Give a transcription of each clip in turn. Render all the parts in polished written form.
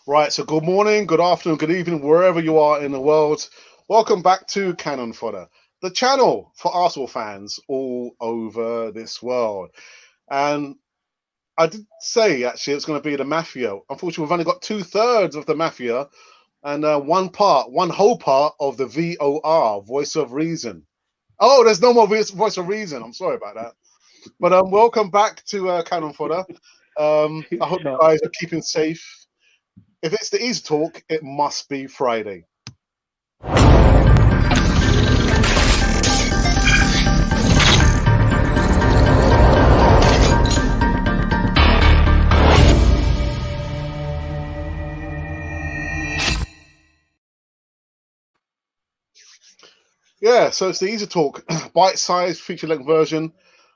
Right, so good morning, good afternoon, good evening, wherever you are in the world. Welcome back to Cannon Fodder, the channel for Arsenal fans all over this world. And I did say actually it's going to be the Mafia. Unfortunately, we've only got two-thirds of the Mafia and one whole part of the VOR, Voice of Reason. Oh, there's no more Voice of Reason. I'm sorry about that. But welcome back to Cannon Fodder. I hope you Shot. guys are keeping safe. If it's the Easy Talk, it must be Friday. Yeah, so it's the Easy Talk, bite-sized feature-length version.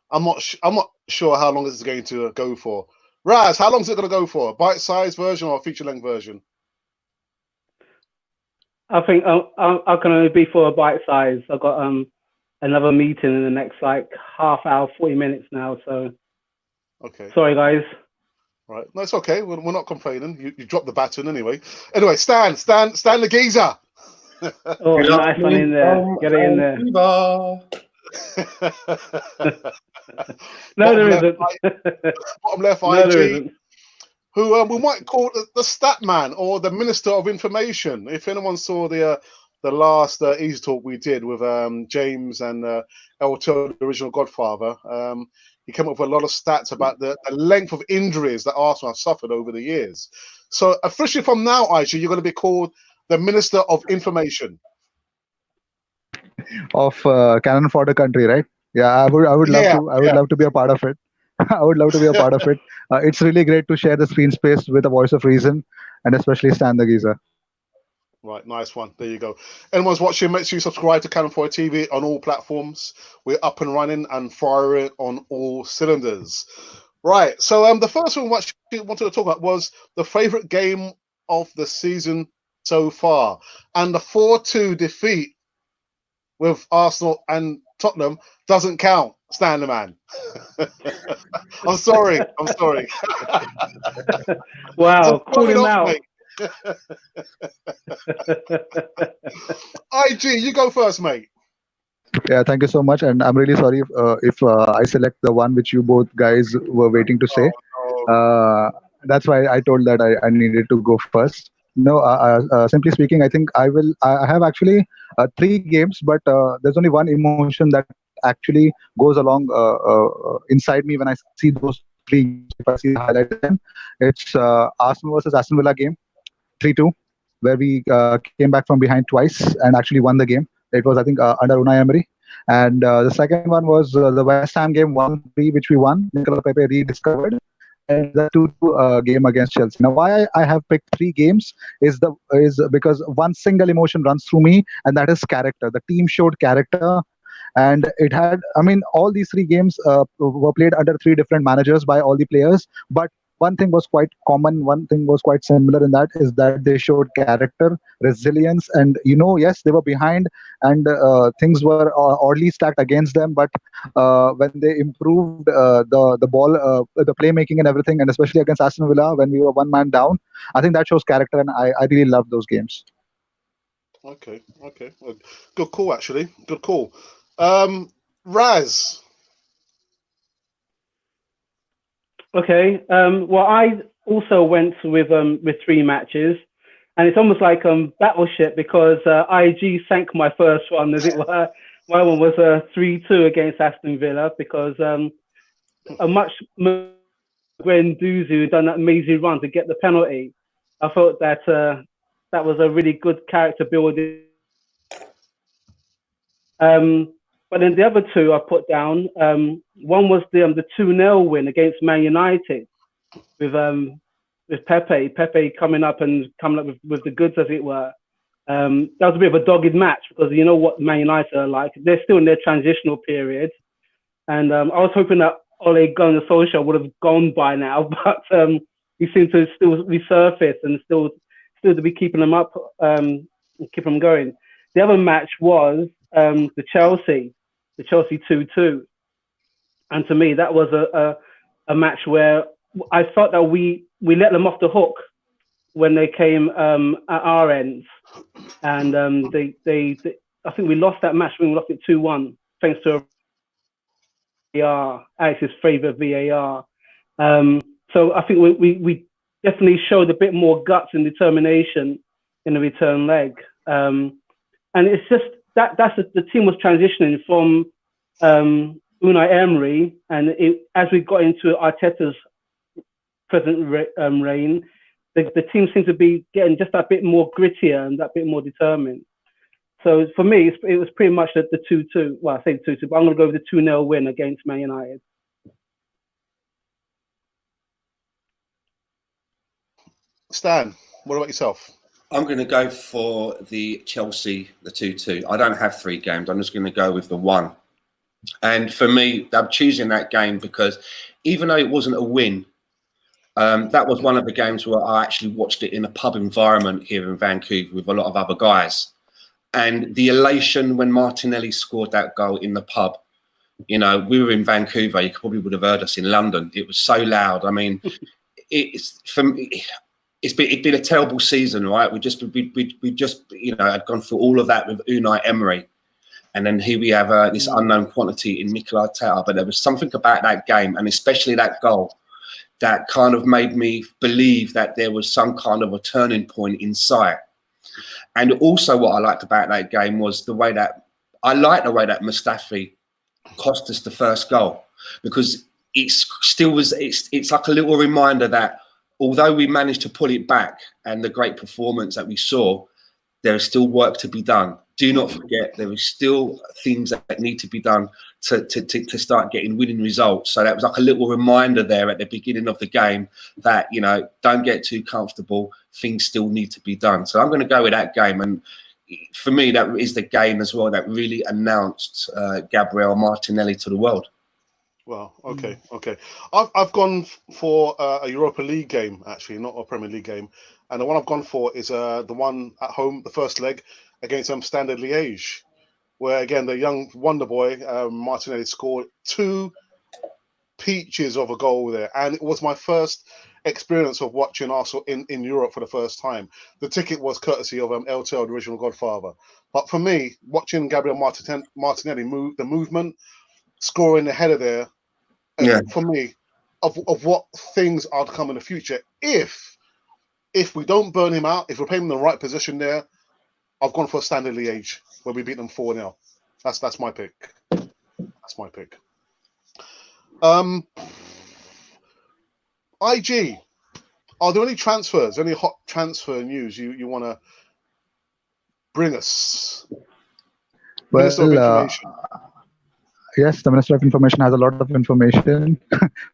I'm not sure how long this is going to go for. Raz, how long is it going to go for? Bite-sized version or feature-length version? I think I can only be for a bite size. I've got another meeting in the next like half hour, 40 minutes now. So Okay. sorry, guys. Right. No, it's okay. We're not complaining. You dropped the baton anyway. Anyway, Stan the geezer. Oh, Good nice one in afternoon there. from Get it in there. Vancouver. No, there left, isn't. bottom left No, there IG, isn't. who we might call the stat man or the minister of information. If anyone saw the last Easy Talk we did with James and El Toro, the original Godfather, he came up with a lot of stats about the length of injuries that Arsenal have suffered over the years. So officially from now, Aisha, you're going to be called the Minister of Information. Of Cannon Fodder country, right? Yeah, I would love Yeah, to. I would yeah. love to be a part of it. I would love to be a part of it. It's really great to share the screen space with a voice of reason, and especially Stan the Geezer. Right, nice one. There you go. Anyone's watching, make sure you subscribe to Cannon Fodder TV on all platforms. We're up and running and firing on all cylinders. Right, so the first one we wanted to talk about was the favourite game of the season so far, and the 4-2 defeat with Arsenal and Tottenham doesn't count. Stan the man. I'm sorry. Wow, Just call throw it him off, out. mate. IG, you go first, mate. Yeah, thank you so much, and I'm really sorry if I select the one which you both guys were waiting to say. Oh, That's why I told that I needed to go first. No, simply speaking, I think I have actually three games, but there's only one emotion that actually goes along inside me when I see those three games. If I see the highlights again, it's Arsenal versus Aston Villa game, 3-2, where we came back from behind twice and actually won the game. It was, I think, under Unai Emery. And the second one was the West Ham game, 1-3, which we won. Nicola Pepe rediscovered. And the 2-2 game against Chelsea. Now, why I have picked three games is because one single emotion runs through me, and that is character. The team showed character, and it had. I mean, all these three games were played under three different managers by all the players, but one thing was quite common, one thing was quite similar in that is that they showed character, resilience, and yes, they were behind, and things were oddly stacked against them, but when they improved the ball, the playmaking and everything, and especially against Aston Villa when we were one man down, I think that shows character, and I really love those games. okay. Well, good call, actually. Good call. Raz. Okay. Well, I also went with three matches, and it's almost like battleship because IG sank my first one, as it were. My one was 3-2 against Aston Villa because a much Guendouzi done that amazing run to get the penalty. I thought that that was a really good character building. But then the other two I put down. One was the 2-0 win against Man United with Pepe. Pepe coming up with the goods, as it were. That was a bit of a dogged match because you know what Man United are like. They're still in their transitional period, and I was hoping that Ole Gunnar Solskjaer would have gone by now, but he seemed to still resurface and still to be keeping them up, keep them going. The other match was the Chelsea 2-2, and to me that was a match where I thought that we let them off the hook when they came at our ends, and they I think we lost that match. We lost it 2-1 thanks to a VAR, Alex's favourite VAR. So I think we definitely showed a bit more guts and determination in the return leg. And it's just that's the team was transitioning from Unai Emery, and as we got into Arteta's present reign, the team seemed to be getting just that bit more grittier and that bit more determined. So for me, it was pretty much the 2-2. Well, I say 2-2, but I'm going to go with the 2-0 win against Man United. Stan, what about yourself? I'm going to go for the Chelsea, the 2-2. I don't have 3 games. I'm just going to go with the 1. And for me, I'm choosing that game because even though it wasn't a win, that was one of the games where I actually watched it in a pub environment here in Vancouver with a lot of other guys. And the elation when Martinelli scored that goal in the pub, you know, we were in Vancouver. You probably would have heard us in London. It was so loud. I mean, it's been a terrible season, right? We just you know had gone through all of that with Unai Emery, and then here we have this unknown quantity in Mikel Arteta. But there was something about that game, and especially that goal, that kind of made me believe that there was some kind of a turning point in sight. And also what I liked about that game was the way that Mustafi cost us the first goal, because it's like a little reminder that although we managed to pull it back and the great performance that we saw, there is still work to be done. Do not forget, there is still things that need to be done to start getting winning results. So that was like a little reminder there at the beginning of the game that, you know, don't get too comfortable. Things still need to be done. So I'm going to go with that game. And for me, that is the game as well that really announced Gabriel Martinelli to the world. Well, okay. I've gone for a Europa League game, actually, not a Premier League game. And the one I've gone for is the one at home, the first leg, against Standard Liège, where, again, the young wonder boy, Martinelli, scored 2 peaches of a goal there. And it was my first experience of watching Arsenal in Europe for the first time. The ticket was courtesy of LTL, the original Godfather. But for me, watching Gabriel Martinelli move, the movement, scoring the header there, for me, of what things are to come in the future. If we don't burn him out, if we're playing in the right position there, I've gone for Standard Liège, where we beat them 4-0. That's my pick. That's my pick. IG, are there any transfers, any hot transfer news you want to bring us? Well, yes, the Minister of Information has a lot of information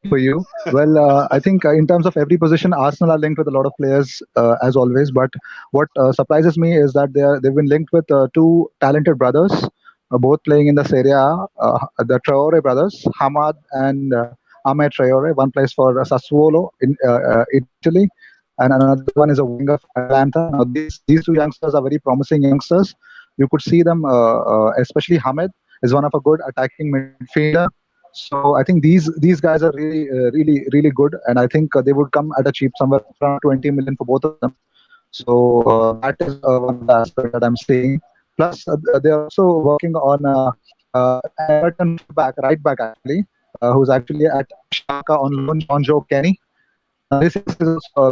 for you. Well, I think in terms of every position, Arsenal are linked with a lot of players, as always. But what surprises me is that they've been linked with 2 talented brothers, both playing in the Serie A, the Traore brothers, Hamad and Ahmed Traore. One plays for Sassuolo in Italy, and another one is a winger for Atlanta. Now, these 2 youngsters are very promising youngsters. You could see them, especially Hamid is one of a good attacking midfielder. So I think these guys are really good, and I think they would come at a cheap, somewhere around 20 million for both of them. So that is one of the aspects that I'm seeing. Plus, they're also working on Everton right back actually, who's actually at Schalke on loan, Jonjo Kenny. Now this is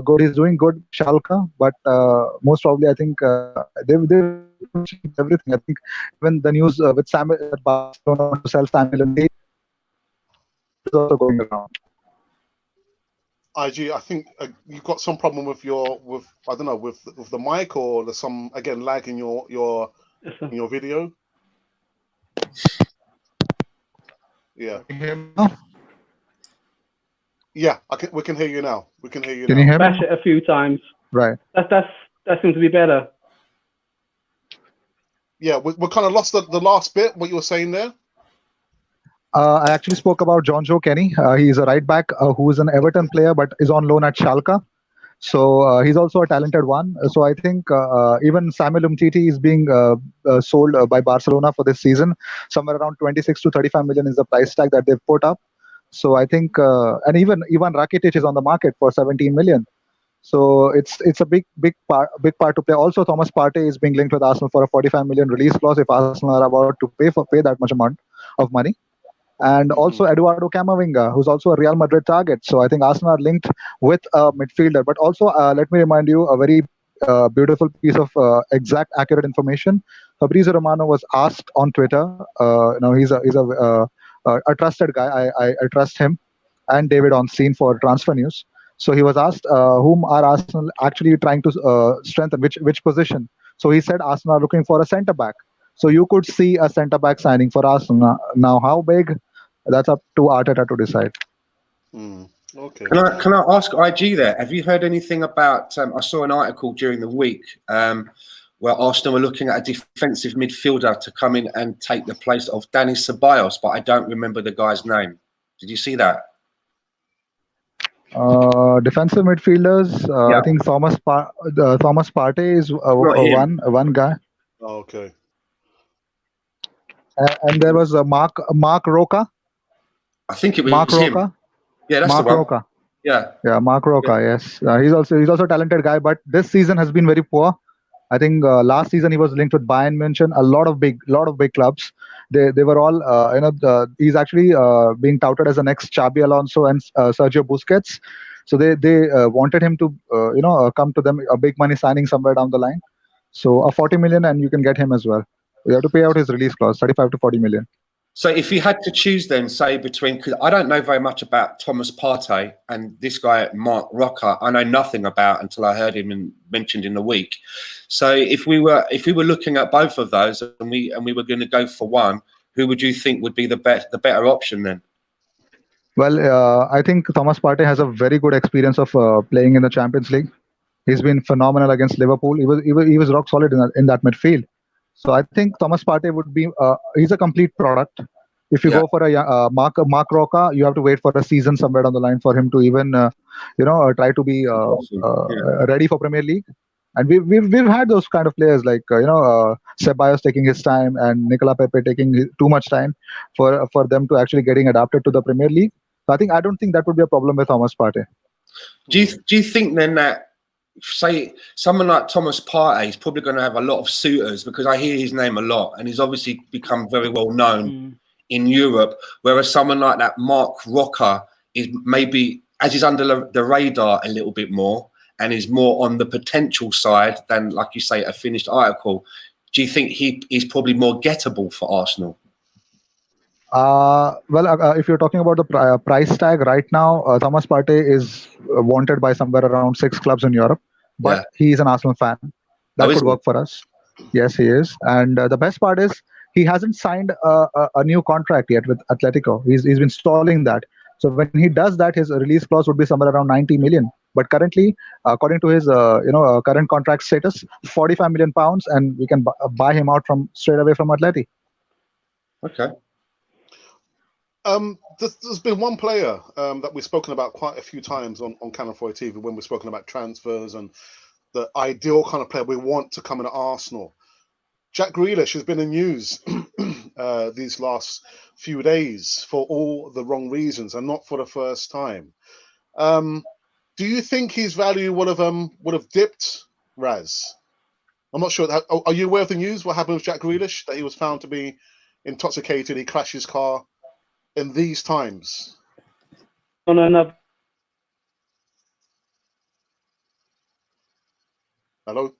good. He's doing good, Schalke, but most probably I think they've everything. I think even the news with Samuel at Barcelona want to sell Samuel and is also going around. IG, I think you've got some problem with I don't know, with the mic, or there's some, again, lag in your video. Yeah. Yeah, we can hear you now. Can you hear me? Bash it a few times. Right. That seems to be better. Yeah, we kind of lost the last bit, what you were saying there. I actually spoke about Jonjo Kenny. He's a right back who is an Everton player but is on loan at Schalke. So he's also a talented one. So I think even Samuel Umtiti is being sold by Barcelona for this season. Somewhere around 26 to 35 million is the price tag that they've put up. So I think, and even Rakitic is on the market for 17 million. So it's a big part to play. Also, Thomas Partey is being linked with Arsenal for a 45 million release clause if Arsenal are about to pay that much amount of money. And also Eduardo Camavinga, who's also a Real Madrid target. So I think Arsenal are linked with a midfielder. But also, let me remind you a very beautiful piece of exact, accurate information. Fabrizio Romano was asked on Twitter. He's a trusted guy. I trust him and David on scene for transfer news. So he was asked, whom are Arsenal actually trying to strengthen, which position? So he said Arsenal are looking for a centre back. So you could see a centre back signing for Arsenal. Now, how big? That's up to Arteta to decide. Okay. Can I ask IG there? Have you heard anything about? I saw an article during the week where Arsenal were looking at a defensive midfielder to come in and take the place of Dani Ceballos, but I don't remember the guy's name. Did you see that? Defensive midfielders. Yeah. I think Thomas Partey is Not him. one guy, Okay. and there was Mark Roca. I think it was Mark him. Roca. Yeah, that's Mark the one. Roca. Yeah, Mark Roca. Yes, he's also a talented guy, but this season has been very poor. I think last season he was linked with Bayern München, a lot of big clubs. They were all he's actually being touted as the next Xabi Alonso and Sergio Busquets. So they wanted him to come to them, a big money signing somewhere down the line. So a 40 million and you can get him as well. You have to pay out his release clause, 35 to 40 million. So if you had to choose then, say between, because I don't know very much about Thomas Partey and this guy Mark Roca, I know nothing about until I heard him mentioned in the week. So if we were looking at both of those and we were going to go for one, who would you think would be the better option then? Well, I think Thomas Partey has a very good experience of playing in the Champions League. He's been phenomenal against Liverpool. He was rock solid in that midfield. So I think Thomas Partey would be he's a complete product. If you go for a Mark Roca, you have to wait for a season somewhere down the line for him to even try to be ready for Premier League. And we've had those kind of players like Ceballos taking his time and Nicola Pepe taking too much time for them to actually getting adapted to the Premier League. So I don't think that would be a problem with Thomas Partey. Do you think then that, say, someone like Thomas Partey is probably going to have a lot of suitors, because I hear his name a lot and he's obviously become very well known in Europe, whereas someone like that Mark Roca is maybe, as he's under the radar a little bit more and is more on the potential side than, like you say, a finished article. Do you think he's probably more gettable for Arsenal? If you're talking about the price tag right now, Thomas Partey is wanted by somewhere around 6 clubs in Europe, but he is an Arsenal fan. That could work for us. Yes, he is. And the best part is he hasn't signed a new contract yet with Atletico. He's been stalling that. So when he does that, his release clause would be somewhere around 90 million. But currently, according to his current contract status, 45 million pounds, and we can buy him out straight away from Atleti. Okay. There's been one player that we've spoken about quite a few times on Cannon 4 TV when we've spoken about transfers and the ideal kind of player we want to come into Arsenal. Jack Grealish has been in news these last few days for all the wrong reasons and not for the first time. Do you think his value would have dipped, Raz? I'm not sure. Are you aware of the news? What happened with Jack Grealish? That he was found to be intoxicated. He crashed his car in these times. No. Hello?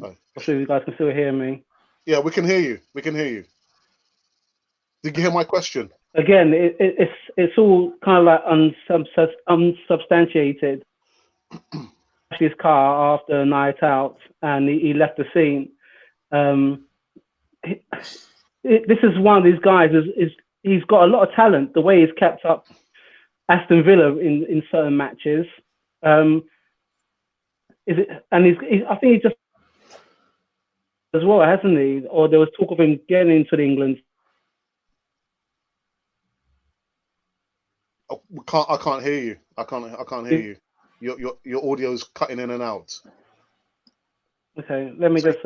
I'm sure you guys can still hear me. Yeah, we can hear you. Did you hear my question? Again, it's all kind of like unsubstantiated. His car after a night out, and he left the scene. This is one of these guys. He's got a lot of talent. The way he's kept up Aston Villa in certain matches. I think he's just as well, hasn't he? Or there was talk of him getting into the England. I can't hear you. I can't hear you. Your audio's cutting in and out. Okay, let me just.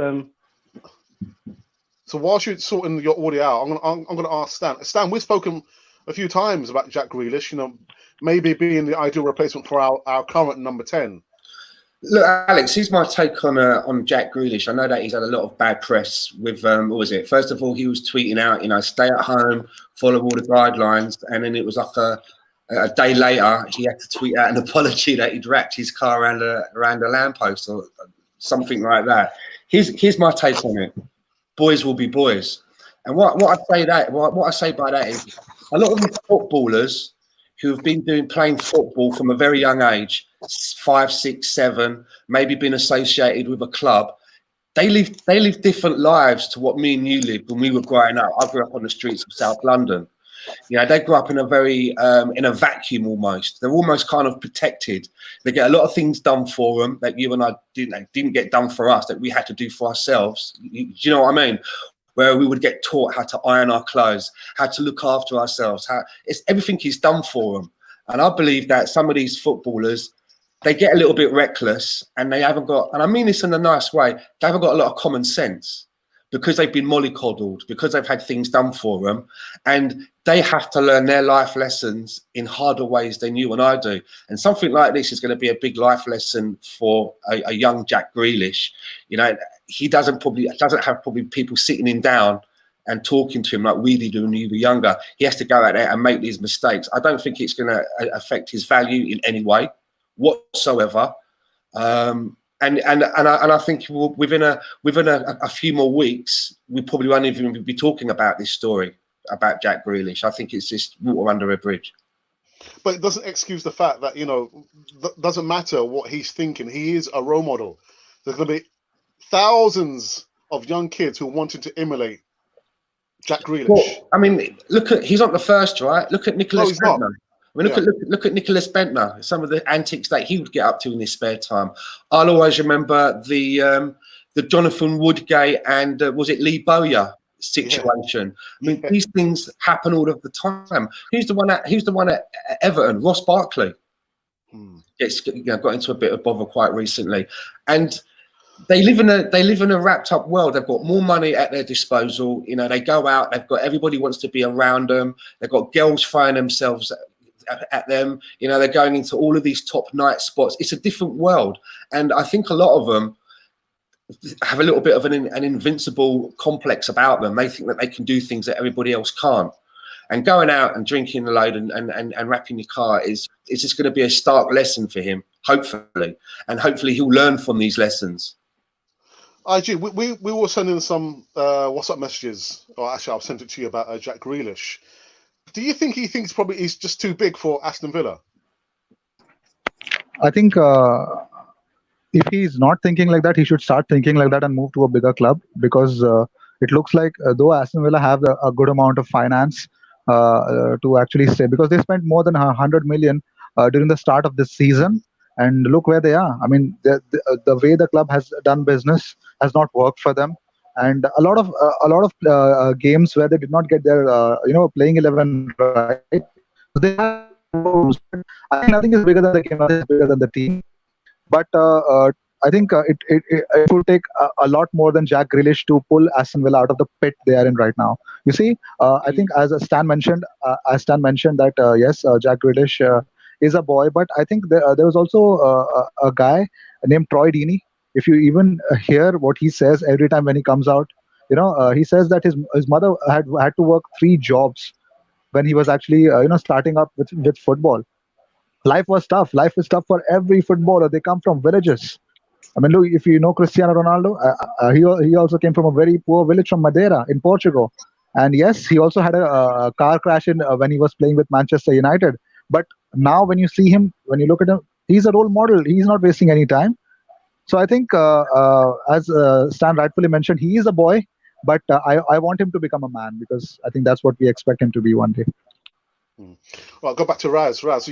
So whilst you're sorting your audio out, I'm gonna ask Stan. Stan, we've spoken a few times about Jack Grealish. maybe being the ideal replacement for our current number 10? Look, Alex, here's my take on Jack Grealish. I know that he's had a lot of bad press with, what was it? First of all, he was tweeting out, stay at home, follow all the guidelines. And then it was like a day later, he had to tweet out an apology that he'd wrapped his car around a lamppost or something like that. Here's my take on it. Boys will be boys. And what I say by that is a lot of these footballers who have been playing football from a very young age, 5, 6, 7, maybe been associated with a club, they live different lives to what me and you lived when we were growing up. I grew up on the streets of South London. They grew up in a very in a vacuum almost. They're almost kind of protected. They get a lot of things done for them that you and I didn't get done for us, that we had to do for ourselves. Do you know what I mean? Where we would get taught how to iron our clothes, how to look after ourselves. Everything is done for them. And I believe that some of these footballers, they get a little bit reckless and they haven't got, and I mean this in a nice way, they haven't got a lot of common sense because they've been mollycoddled, because they've had things done for them. And they have to learn their life lessons in harder ways than you and I do. And something like this is going to be a big life lesson for a young Jack Grealish. He doesn't have people sitting him down and talking to him like we did when we were younger. He has to go out there and make these mistakes. I don't think it's going to affect his value in any way whatsoever. And I think within a few more weeks, we probably won't even be talking about this story about Jack Grealish. I think it's just water under a bridge. But it doesn't excuse the fact that, doesn't matter what he's thinking. He is a role model. There's going to be thousands of young kids who are wanting to emulate Jack Grealish. Well, I mean, he's not the first, right? Look at Nicholas Bentner. I mean, look at Nicholas Bentner, some of the antics that he would get up to in his spare time. I'll always remember the Jonathan Woodgate and was it Lee Bowyer situation. I mean, these things happen all of the time. Who's the one at Everton? Ross Barkley. Got into a bit of bother quite recently, and they live in a wrapped up world. They've got more money at their disposal. They go out. Everybody wants to be around them. They've got girls throwing themselves at them. They're going into all of these top night spots. It's a different world, and I think a lot of them have a little bit of an invincible complex about them. They think that they can do things that everybody else can't. And going out and drinking a load and wrapping your car is just going to be a stark lesson for him, hopefully. And hopefully he'll learn from these lessons. IG, we were sending some WhatsApp messages, or actually I'll send it to you about Jack Grealish. Do you think he thinks probably he's just too big for Aston Villa? I think if he's not thinking like that, he should start thinking like that and move to a bigger club, because it looks like though Aston Villa have a good amount of finance to actually stay, because they spent more than 100 million during the start of this season, and look where they are. I mean, the way the club has done business has not worked for them, and a lot of games where they did not get their playing 11 right. So they have, I think nothing is bigger than the game, nothing is bigger than the team. But I think it will take a lot more than Jack Grealish to pull Aston Villa out of the pit they are in right now. You see, I think as Stan mentioned that yes, Jack Grealish is a boy, but I think there was also a guy named Troy Deeney. If you even hear what he says every time when he comes out, he says that his mother had to work 3 jobs when he was actually starting up with football. Life was tough. Life is tough for every footballer. They come from villages. I mean, look, if you know Cristiano Ronaldo, he also came from a very poor village from Madeira in Portugal. And yes, he also had a car crash when he was playing with Manchester United. But now when you see him, when you look at him, he's a role model. He's not wasting any time. So I think, as Stan rightfully mentioned, he is a boy, but I want him to become a man, because I think that's what we expect him to be one day. Well, I'll go back to Raz. Raz,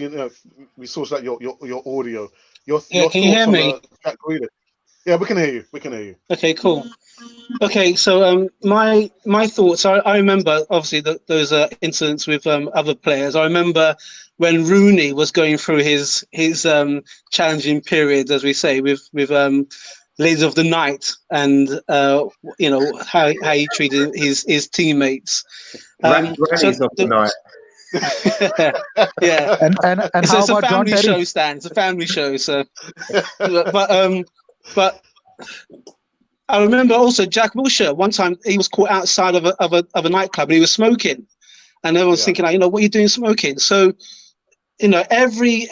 we saw that your audio. Your can you hear me? Jack Grealish. Yeah, we can hear you. We can hear you. Okay, cool. Okay, so my thoughts. I remember obviously those incidents with other players. I remember when Rooney was going through his challenging period, as we say, with Ladies of the Night, and how he treated his teammates. Ladies of the Night. Yeah. And It's how a about John family Terry? show, Stan. It's a family show. So, but I remember also Jack Wilshere. One time he was caught outside of a nightclub and he was smoking, and everyone's thinking, like, what are you doing smoking? So, every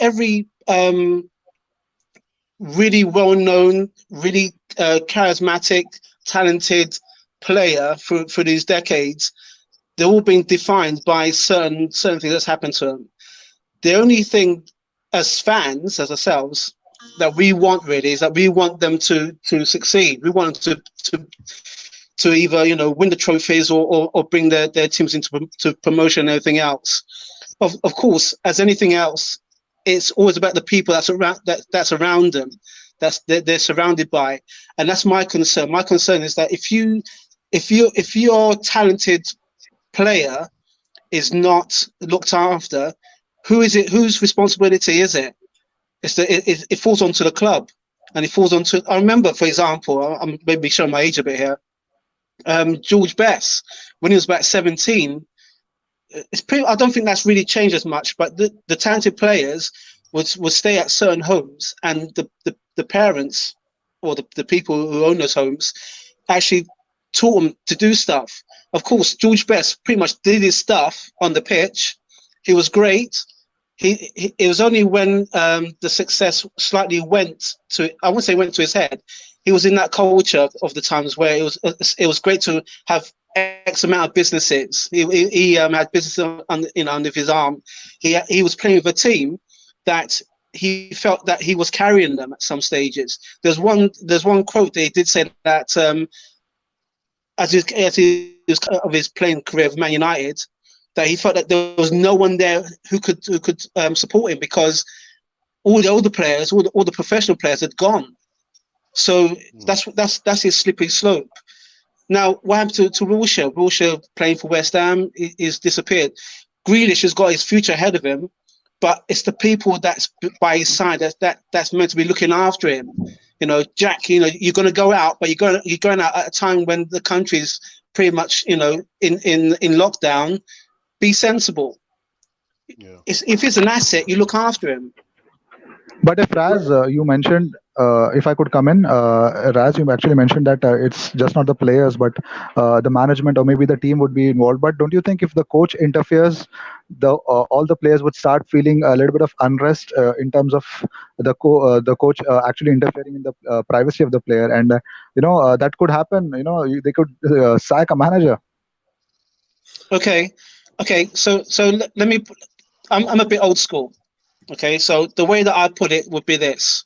really well-known, really charismatic, talented player through these decades, they're all being defined by certain things that's happened to them. The only thing as fans, as ourselves, that we want really is that we want them to succeed. We want them to either win the trophies or bring their teams into promotion and everything else. Of course, as anything else, it's always about the people that's around them, they're surrounded by, and that's my concern. My concern is that if your talented player is not looked after, who is it? Whose responsibility is it? It falls onto the club, and it falls onto. I remember, for example, I'm maybe showing my age a bit here. George Best, when he was about 17, I don't think that's really changed as much. But the talented players would stay at certain homes, and the parents or the people who own those homes actually taught them to do stuff. Of course, George Best pretty much did his stuff on the pitch. He was great. It was only when the success slightly went to, I wouldn't say went to his head. He was in that culture of the times where it was great to have X amount of businesses. He had business under his arm. He was playing with a team that he felt that he was carrying them at some stages. There's one quote that he did say that as he was of his playing career with Man United, that he felt that there was no one there who could support him because all the older players, all the professional players had gone. So that's his slippery slope. Now, what happened to Wilshere? Wilshere playing for West Ham is disappeared. Grealish has got his future ahead of him, but it's the people that's by his side that's meant to be looking after him. Jack, you're going to go out, but you're going out at a time when the country's pretty much, in lockdown. Be sensible. Yeah. If it's an asset, you look after him. But if Raz, you mentioned, if I could come in, Raz, you actually mentioned that it's just not the players, but the management or maybe the team would be involved. But don't you think if the coach interferes, all the players would start feeling a little bit of unrest in terms of the coach actually interfering in the privacy of the player, and that could happen. They could sack a manager. Okay. So let me. I'm a bit old school. Okay, so the way that I put it would be this.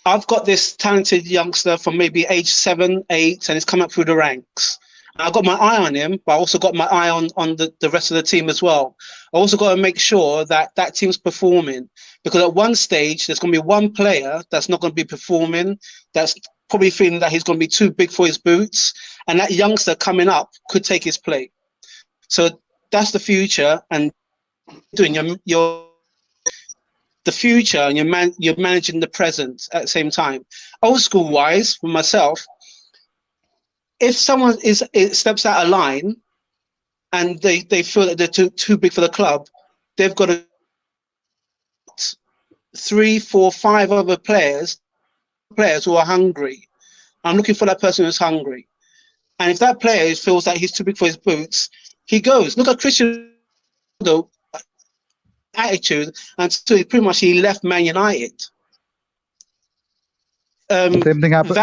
I've got this talented youngster from maybe age 7, 8, and he's come up through the ranks. I've got my eye on him, but I also got my eye on the rest of the team as well. I also got to make sure that team's performing, because at one stage, there's going to be one player that's not going to be performing, that's probably feeling that he's going to be too big for his boots, and that youngster coming up could take his place. So that's the future, and doing the future, and you're managing the present at the same time. Old school wise, for myself, if someone steps out of line and they feel that they're too big for the club, they've got to 3, 4, 5 other players who are hungry. I'm looking for that person who's hungry. And if that player feels that he's too big for his boots, he goes. Look at Cristiano Ronaldo attitude, and so pretty much he left Man United. Same thing happened.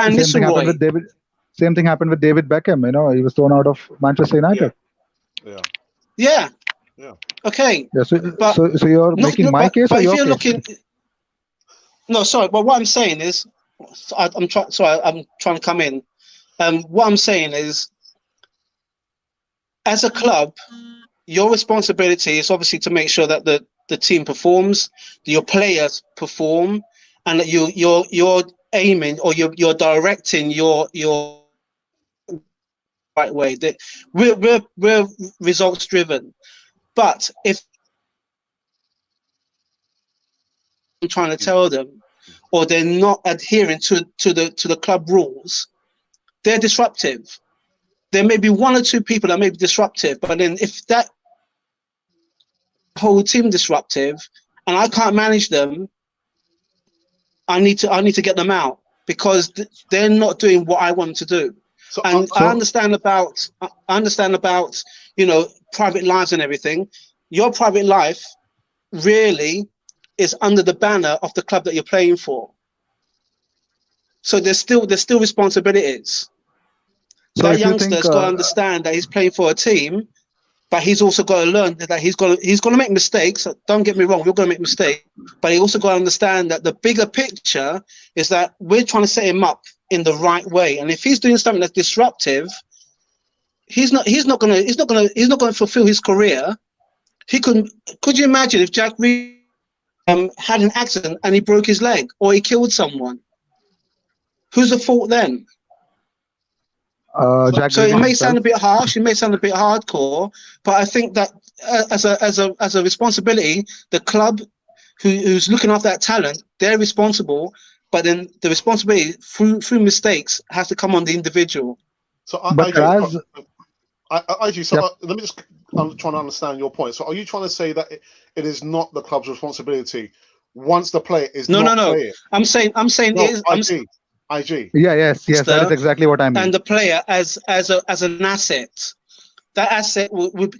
With David. Same thing happened with David Beckham. He was thrown out of Manchester United. Yeah. Okay. Yeah, so you're making my case, but or if your you're case? looking, no, sorry. But what I'm saying is, I'm trying to come in. What I'm saying is, as a club, your responsibility is obviously to make sure that the team performs, your players perform, and that you're aiming or you're directing your right way. That we're results driven. But if I'm trying to tell them, or they're not adhering to the club rules, they're disruptive. There may be 1 or 2 people that may be disruptive, but then if that whole team disruptive, and I can't manage them. I need to get them out because they're not doing what I want to do. So, And I understand about private lives and everything. Your private life really is under the banner of the club that you're playing for. So there's still responsibilities. So That if you youngster's think, got to understand that he's playing for a team, but he's also got to learn that he's going to make mistakes. Don't get me wrong, we're going to make mistakes, but he also got to understand that the bigger picture is that we're trying to set him up in the right way. And if he's doing something that's disruptive, he's not going to fulfill his career. Could you imagine if Jack Reed had an accident and he broke his leg or he killed someone? Who's the fault then? Jack So it Grealish may sound himself, a bit harsh, it may sound a bit hardcore, but I think that as a responsibility, the club who's looking after that talent, they're responsible. But then the responsibility through mistakes has to come on the individual. So, but Raz, let me just. I'm trying to understand your point. So, are you trying to say that it is not the club's responsibility once the player is not playing? I'm saying No, it is. IG. yeah, yes, that is exactly what I mean. And the player as an asset. That asset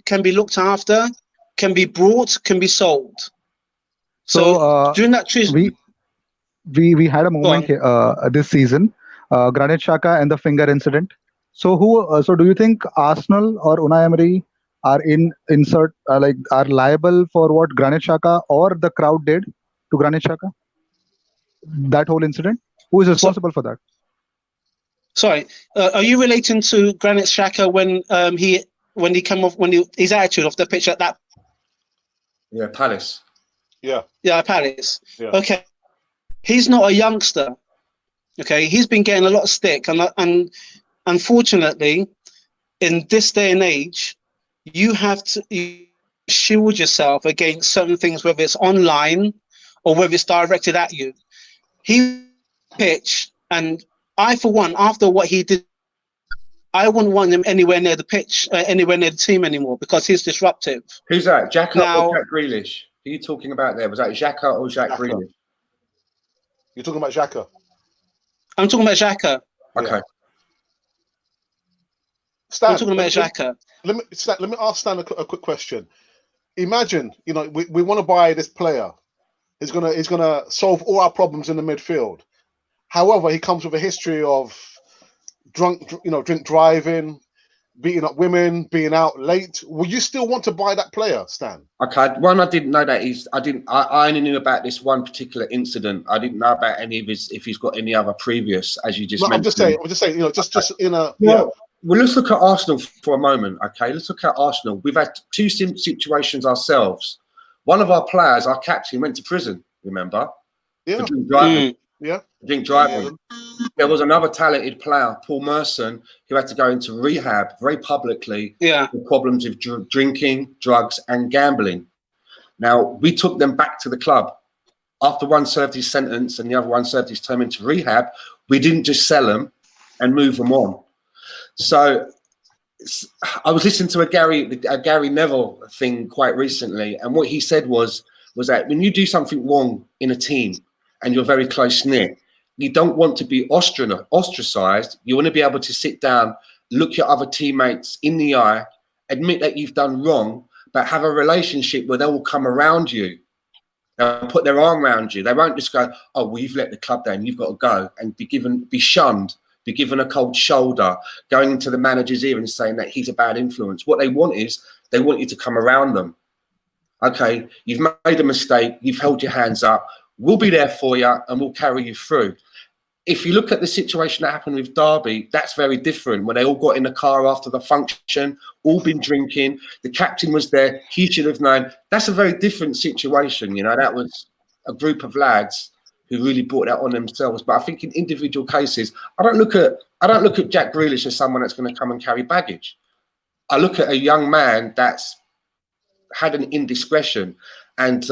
can be looked after, can be brought, can be sold. So during that we had a moment here, this season, Granit Xhaka and the finger incident. So so do you think Arsenal or Unai Emery are are liable for what Granit Xhaka or the crowd did to Granit Xhaka? That whole incident, who is responsible for that? Sorry, are you relating to Granit Xhaka when he came off his attitude off the pitch at that? Yeah, Palace. Yeah, Palace. Yeah. Okay, he's not a youngster. Okay, he's been getting a lot of stick, and unfortunately, in this day and age, you have to shield yourself against certain things, whether it's online or whether it's directed at you. He pitch, and I, for one, after what he did, I wouldn't want him anywhere near the pitch, anywhere near the team anymore because he's disruptive. Who's that? Xhaka or Jack Grealish? Who are you talking about there? Was that Xhaka or Jack Grealish? You're talking about Xhaka. I'm talking about Xhaka. Okay. Stan, I'm talking about Xhaka. Let me ask Stan a quick question. Imagine, we want to buy this player. He's gonna solve all our problems in the midfield. However, he comes with a history of drink driving, beating up women, being out late. Will you still want to buy that player, Stan? Okay. One, I didn't know that I only knew about this one particular incident. I didn't know about any of his, if he's got any other previous, as you just mentioned. I'm just saying, just in a Well, let's look at Arsenal for a moment, okay? Let's look at Arsenal. We've had two situations ourselves. One of our players, our captain, went to prison, remember? Yeah. For drink driving. Yeah. Drink driving. There was another talented player, Paul Merson, who had to go into rehab very publicly with problems with drinking, drugs, and gambling. Now, we took them back to the club. After one served his sentence and the other one served his term into rehab, we didn't just sell them and move them on. So I was listening to a Gary Neville thing quite recently, and what he said was that when you do something wrong in a team and you're very close-knit, you don't want to be ostracized. You want to be able to sit down, look your other teammates in the eye, admit that you've done wrong, but have a relationship where they will come around you. They'll put their arm around you. They won't just go, "Oh, well, you've let the club down. You've got to go," and be shunned, be given a cold shoulder, going into the manager's ear and saying that he's a bad influence. What they want is they want you to come around them. Okay, you've made a mistake. You've held your hands up. We'll be there for you and we'll carry you through. If you look at the situation that happened with Derby, that's very different. When they all got in the car after the function, all been drinking, the captain was there, he should have known. That's a very different situation. That was a group of lads who really brought that on themselves. But I think in individual cases, I don't look at Jack Grealish as someone that's going to come and carry baggage. I look at a young man that's had an indiscretion, and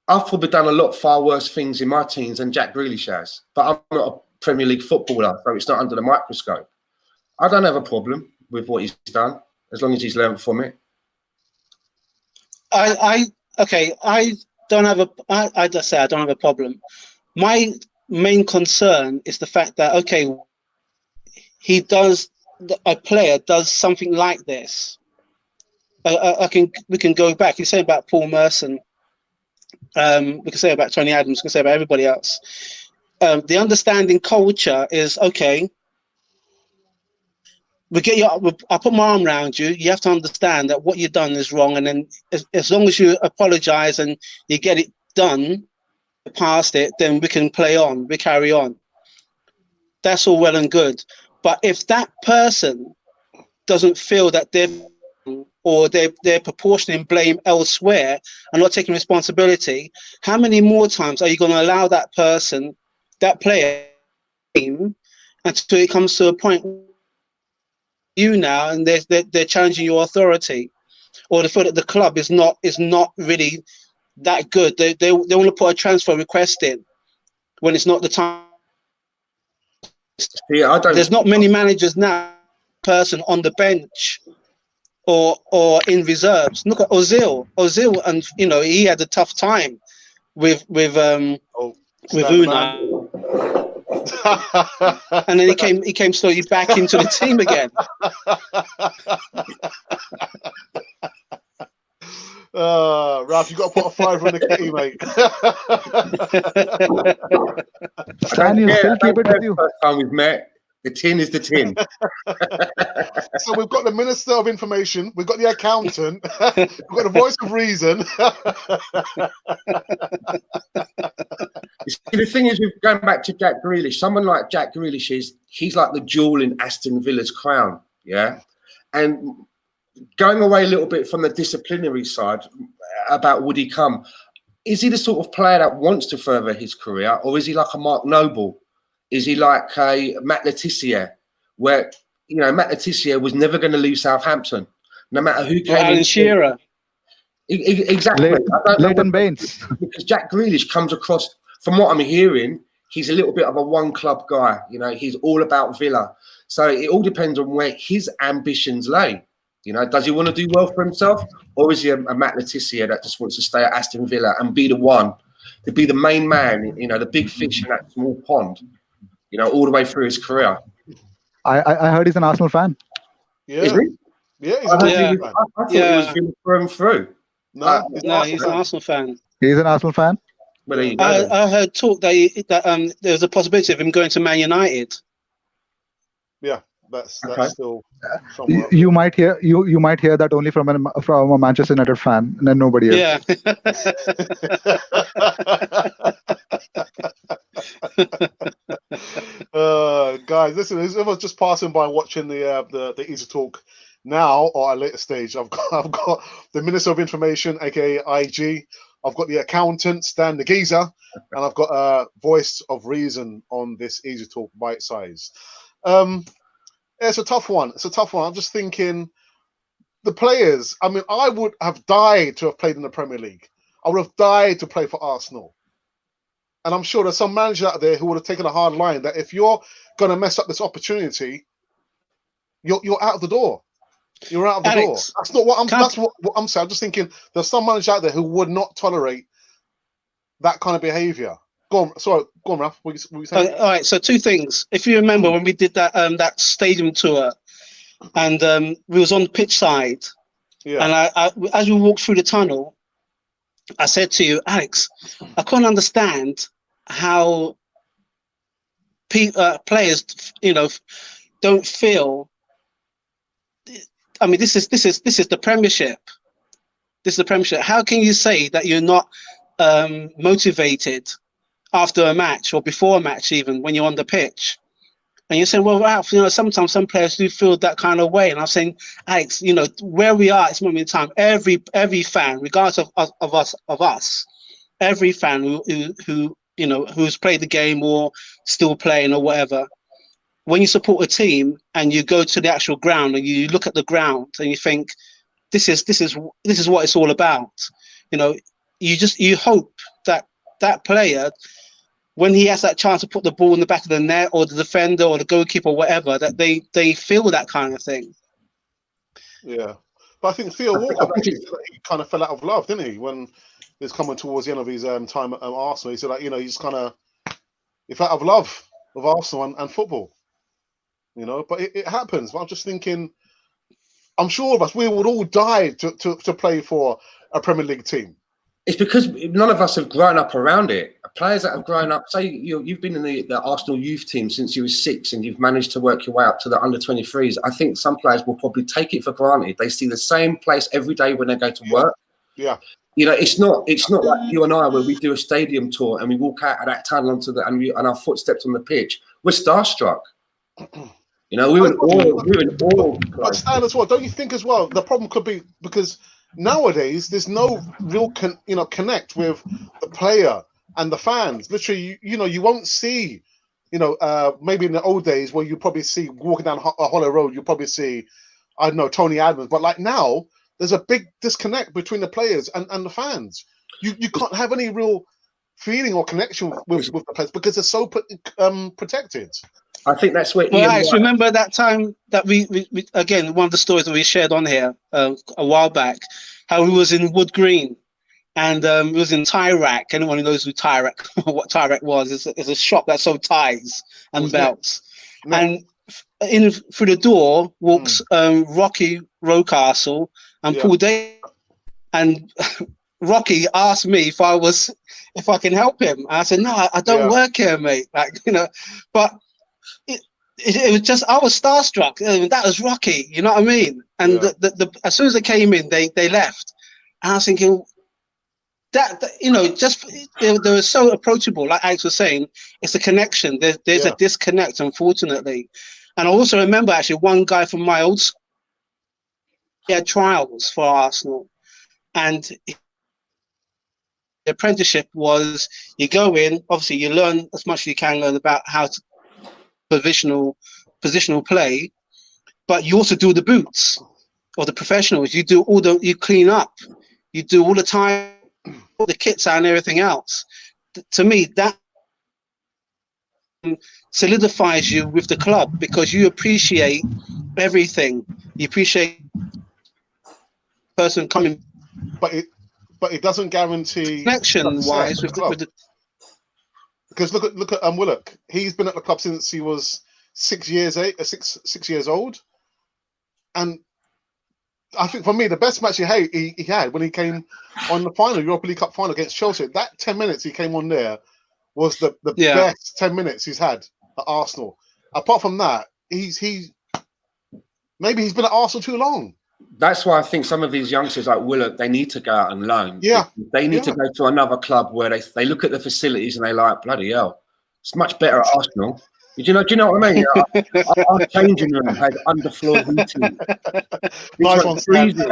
I've probably done a lot far worse things in my teens than Jack Grealish has. But I'm not a Premier League footballer, so it's not under the microscope. I don't have a problem with what he's done, as long as he's learned from it. I don't have I just say I don't have a problem. My main concern is the fact that a player does something like this. We can go back. You say about Paul Merson. We can say about Tony Adams. We can say about everybody else. The understanding culture is okay. I put my arm around you. You have to understand that what you've done is wrong, and then as long as you apologize and you get it done, past it, then we can play on. We carry on. That's all well and good. But if that person doesn't feel that they're proportioning blame elsewhere and not taking responsibility, how many more times are you going to allow that person, that player, until it comes to a point you now and they're challenging your authority, or they feel that the club is not really that good. They want to put a transfer request in when it's not the time. Yeah, There's not many managers now, person on the bench or in reserves. Look at Ozil, and he had a tough time with Unai, and then he came slowly back into the team again. Ralph, you got to put a fiver in the kitty, mate. Stan, you still keep it with you. First time we've met, the tin is the tin. So we've got the Minister of Information, we've got the accountant, we've got the voice of reason. The thing is, with going back to Jack Grealish, someone like Jack Grealish he's like the jewel in Aston Villa's crown, yeah? And going away a little bit from the disciplinary side about would he come, is he the sort of player that wants to further his career, or is he like a Mark Noble? Is he like a Matt Letizia, where Matt Letizia was never going to leave Southampton, no matter who came in. Alan Shearer. Exactly. Leighton Baines. Because Jack Grealish comes across, from what I'm hearing, he's a little bit of a one-club guy. He's all about Villa. So it all depends on where his ambitions lay. Does he want to do well for himself, or is he a Matt Letizia that just wants to stay at Aston Villa and be the one, to be the main man, the big fish in that small pond, all the way through his career? I heard he's an Arsenal fan. Yeah. Is he? Yeah, he's I thought fan. he was Villa through and through. No, he's an Arsenal fan. He's an Arsenal fan. Well, there you go. I heard talk that there was a possibility of him going to Man United. Yeah. That's Okay. still you might hear that only from a Manchester United fan and nobody else. Yeah. Guys, listen, I was just passing by watching the Easy Talk now, or at a later stage. I've got the Minister of Information, aka IG. I've got the accountant, Stan the Geezer, and I've got a voice of reason on this Easy Talk bite size. It's a tough one. I'm just thinking, the players. I mean, I would have died to have played in the Premier League. I would have died to play for Arsenal. And I'm sure there's some managers out there who would have taken a hard line that if you're going to mess up this opportunity, you're out of the door. You're out of the door. That's not what I'm. That's what I'm saying. I'm just thinking there's some managers out there who would not tolerate that kind of behaviour. Go on, Ralph. What you saying? All right. So two things. If you remember when we did that stadium tour, and we was on the pitch side, and I as we walked through the tunnel, I said to you, Alex, I can't understand how players, don't feel. I mean, this is the Premiership. This is the Premiership. How can you say that you're not motivated after a match or before a match, even when you're on the pitch? And you're saying, well, Ralph, sometimes some players do feel that kind of way. And I'm saying, Alex, where we are at this moment in time, every fan, regardless of us, every fan who's played the game or still playing or whatever, when you support a team and you go to the actual ground and you look at the ground and you think, this is what it's all about. You hope that player, when he has that chance to put the ball in the back of the net or the defender or the goalkeeper or whatever, that they feel that kind of thing. Yeah. But I think Theo Walcott actually said that he kind of fell out of love, didn't he? When he was coming towards the end of his time at Arsenal, he said that, you know, he's kind of he fell out of love of Arsenal and football. You know, but it happens. But I'm just thinking, I'm sure of us, we would all die to play for a Premier League team. It's because none of us have grown up around it. Players that have grown up, say you've been in the Arsenal youth team since you were 6 and you've managed to work your way up to the under 23s. I think some players will probably take it for granted. They see the same place every day when they go to work. Yeah. You know, it's not like you and I where we do a stadium tour and we walk out of that tunnel onto and our footsteps on the pitch. We're starstruck. You know, we're in awe. But Stan as well, don't you think as well? The problem could be because nowadays there's no real connect with the player and the fans. Literally, you won't see, maybe in the old days where you probably see walking down a Hollow Road, you probably see, I don't know, Tony Adams. But like now, there's a big disconnect between the players and the fans. You can't have any real feeling or connection with the players because they're so protected. I think that's where. Well, I remember that time that we again, one of the stories that we shared on here a while back, how we was in Wood Green, and it was in Tyrac. Anyone who knows who Tyrac, what Tyrac was, is a shop that sold ties and belts. No. And in through the door walks Rocky Rocastle and Paul Day, and Rocky asked me if I can help him. And I said, no, I don't work here, mate. Like, but. It was just, I was starstruck. That was Rocky, you know what I mean? And as soon as they came in, they left. And I was thinking that just they were so approachable. Like Alex was saying, it's a connection. There's a disconnect, unfortunately. And I also remember actually one guy from my old school, he had trials for Arsenal, and the apprenticeship was you go in, obviously you learn as much as you can learn about how to positional play, but you also do the boots or the professionals. You clean up, you do all the time, all the kits and everything else. To me, that solidifies you with the club because you appreciate everything. You appreciate the person coming, but it doesn't guarantee connection wise with the. Because look at Willock. He's been at the club since he was 6 years old, and I think for me the best match he had when he came on the final Europa League Cup final against Chelsea. That 10 minutes he came on there was the best 10 minutes he's had at Arsenal. Apart from that, maybe he's been at Arsenal too long. That's why I think some of these youngsters like Willock, they need to go out and loan. Yeah. They need to go to another club where they look at the facilities and they like, bloody hell, it's much better at Arsenal. Do you know what I mean? Our changing room had underfloor heating. Nice one, freezing.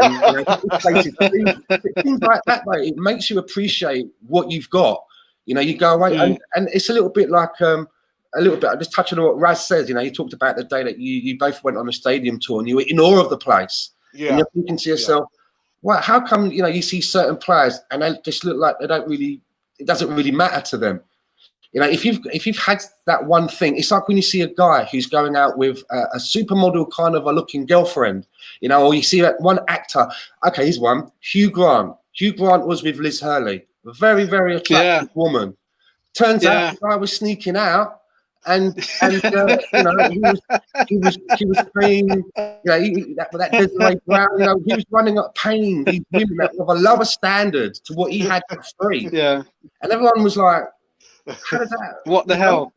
Things like that, mate. It makes you appreciate what you've got. You go away and it's a little bit like just touching on what Raz says. You talked about the day that you both went on a stadium tour and you were in awe of the place. Yeah. And you're thinking to yourself, well, how come you see certain players and they just look like it doesn't really matter to them. If you've had that one thing, it's like when you see a guy who's going out with a supermodel kind of a looking girlfriend, or you see that one actor. Okay, here's one, Hugh Grant. Hugh Grant was with Liz Hurley, a very, very attractive woman. Turns out the guy was sneaking out. And he was paying, that Desiree Brown, he was running up paying these women that of a lower standard to what he had for free. Yeah. And everyone was like, how does that? What the hell?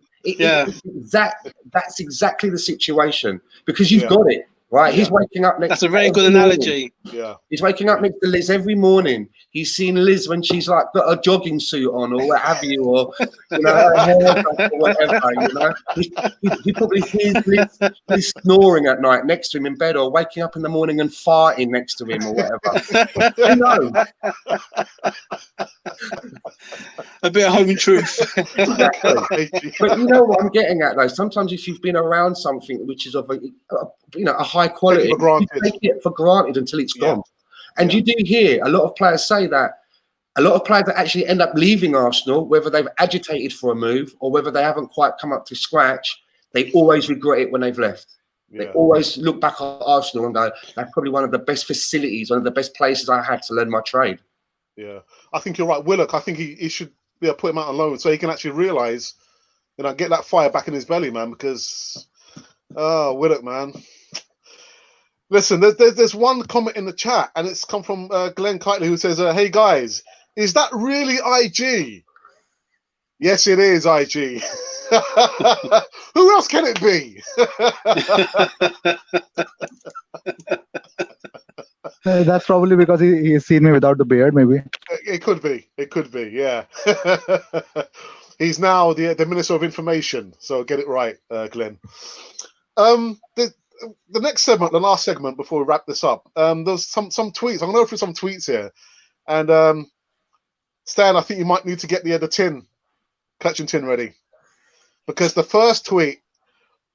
That's exactly the situation because you've got it. Right, he's waking up next. That's a very good analogy. Yeah, he's waking up next to Liz every morning. He's seen Liz when she's like got a jogging suit on or what have you, or her hair or whatever. He probably hears Liz snoring at night next to him in bed, or waking up in the morning and farting next to him or whatever. Who knows? A bit of home truth. Exactly. But you know what I'm getting at though. Sometimes if you've been around something which is of a high quality, you take it for granted until it's gone. And you do hear a lot of players say that a lot of players that actually end up leaving Arsenal, whether they've agitated for a move or whether they haven't quite come up to scratch, they always regret it when they've left. They always look back at Arsenal and go, that's probably one of the best facilities, one of the best places I had to learn my trade. Yeah, I think you're right. Willock, I think he should put him out on loan so he can actually realise, get that fire back in his belly, man, because, Willock, man. Listen, there's one comment in the chat, and it's come from Glenn Kitely, who says, hey, guys, is that really IG? Yes, it is IG. Who else can it be? That's probably because he's seen me without the beard, maybe. It could be. Yeah. He's now the Minister of Information, so get it right, Glenn. The next segment, the last segment before we wrap this up, there's some tweets. I'm going to go through some tweets here. And Stan, I think you might need to get the collection tin ready. Because the first tweet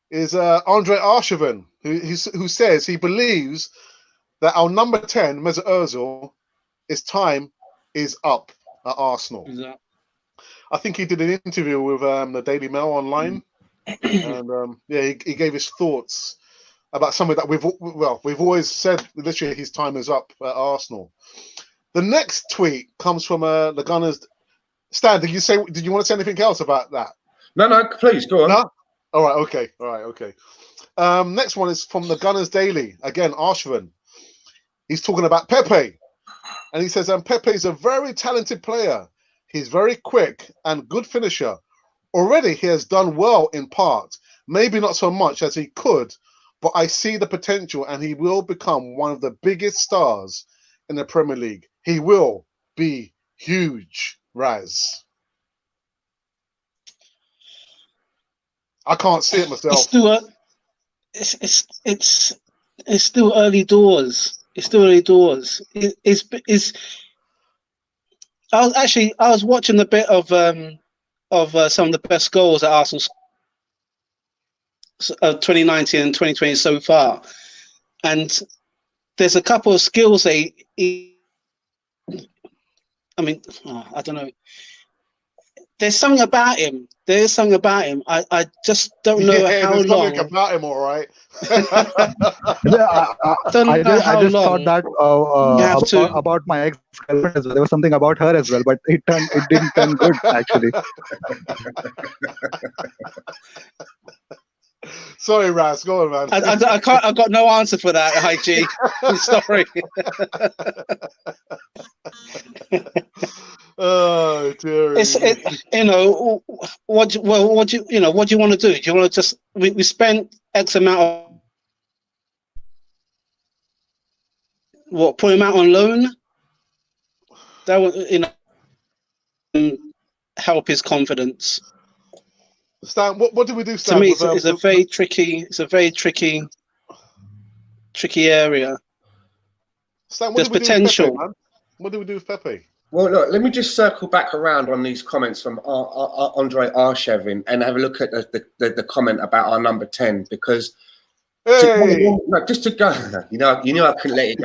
is Andre Arshavin, who says he believes that our number 10, Mesut Ozil, his time is up at Arsenal. I think he did an interview with the Daily Mail online. And he gave his thoughts about something that we've always said literally his time is up at Arsenal. The next tweet comes from the Gunners. Stan, did you want to say anything else about that? No, please go on. No? All right, okay. Next one is from the Gunners Daily. Again, Arshavin. He's talking about Pepe. And he says, Pepe is a very talented player. He's very quick and good finisher. Already he has done well in part. Maybe not so much as he could, but I see the potential and he will become one of the biggest stars in the Premier League. He will be huge, Raz. I can't see it myself. It's still early doors. It's still early doors. I was watching a bit of some of the best goals at Arsenal of 2019 and 2020 so far, and there's a couple of skills I don't know. There's something about him. I just don't know how there's long. Something about him, all right. I just thought that about my ex-girlfriend as well. There was something about her as well, but it didn't turn good actually. Sorry, Raz, go on, man. I can't. I've got no answer for that, IG. I'm sorry. Oh dear. What do you want to do? Do you want to just we spent X amount of put him out on loan? That would help his confidence. Stan, what do we do, Stan? To me, it's a very tricky area. Stan, there's potential. Pepe, what do we do with Pepe? Well, look, let me just circle back around on these comments from Andre Arshavin and have a look at the comment about our number 10, because just to go, you knew I couldn't let it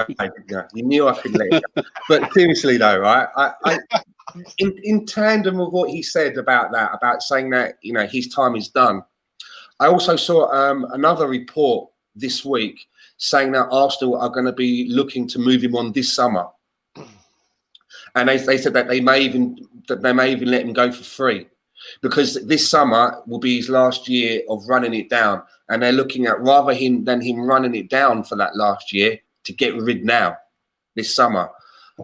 go. You knew I couldn't let it go. But seriously though, right? I in tandem with what he said about saying that his time is done, I also saw another report this week saying that Arsenal are going to be looking to move him on this summer. And they said that they may even let him go for free, because this summer will be his last year of running it down, and they're looking at rather than him running it down for that last year to get rid now this summer.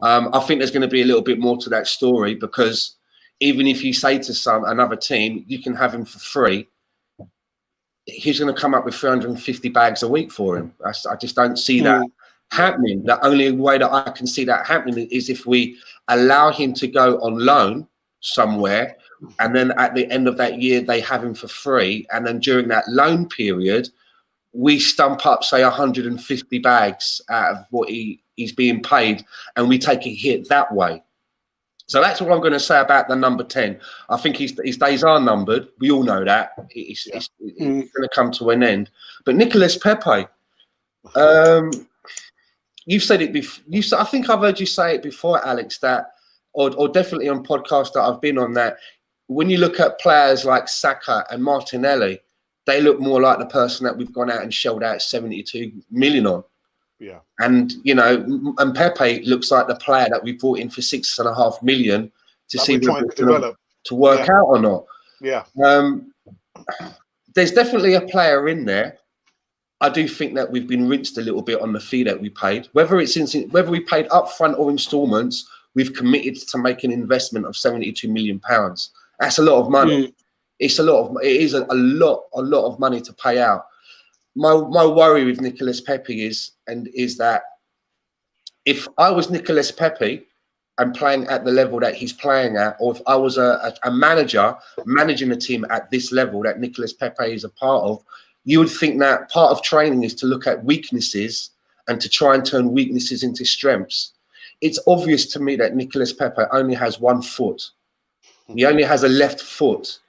I think there's going to be a little bit more to that story, because even if you say to another team you can have him for free, he's going to come up with 350 bags a week for him. I just don't see that happening. The only way that I can see that happening is if we allow him to go on loan somewhere, and then at the end of that year they have him for free, and then during that loan period we stump up, say, 150 bags out of what he's being paid, and we take a hit that way. So that's what I'm going to say about the number 10. I think his days are numbered. We all know that. It's going to come to an end. But Nicolas Pepe, you've said it before. I think I've heard you say it before, Alex, that, or definitely on podcasts that I've been on, that when you look at players like Saka and Martinelli, they look more like the person that we've gone out and shelled out 72 million on. Yeah. And, you know, and Pepe looks like the player that we brought in for 6.5 million to That see we're whether trying it's to going develop. to work out or not. Yeah. There's definitely a player in there. I do think that we've been rinsed a little bit on the fee that we paid. Whether we paid upfront or installments, we've committed to make an investment of 72 million pounds. That's a lot of money. It is a lot of money to pay out. My worry with Nicolas Pepe is that if I was Nicolas Pepe and playing at the level that he's playing at, or if I was a manager managing a team at this level that Nicolas Pepe is a part of, you would think that part of training is to look at weaknesses and to try and turn weaknesses into strengths. It's obvious to me that Nicolas Pepe only has one foot. He only has a left foot.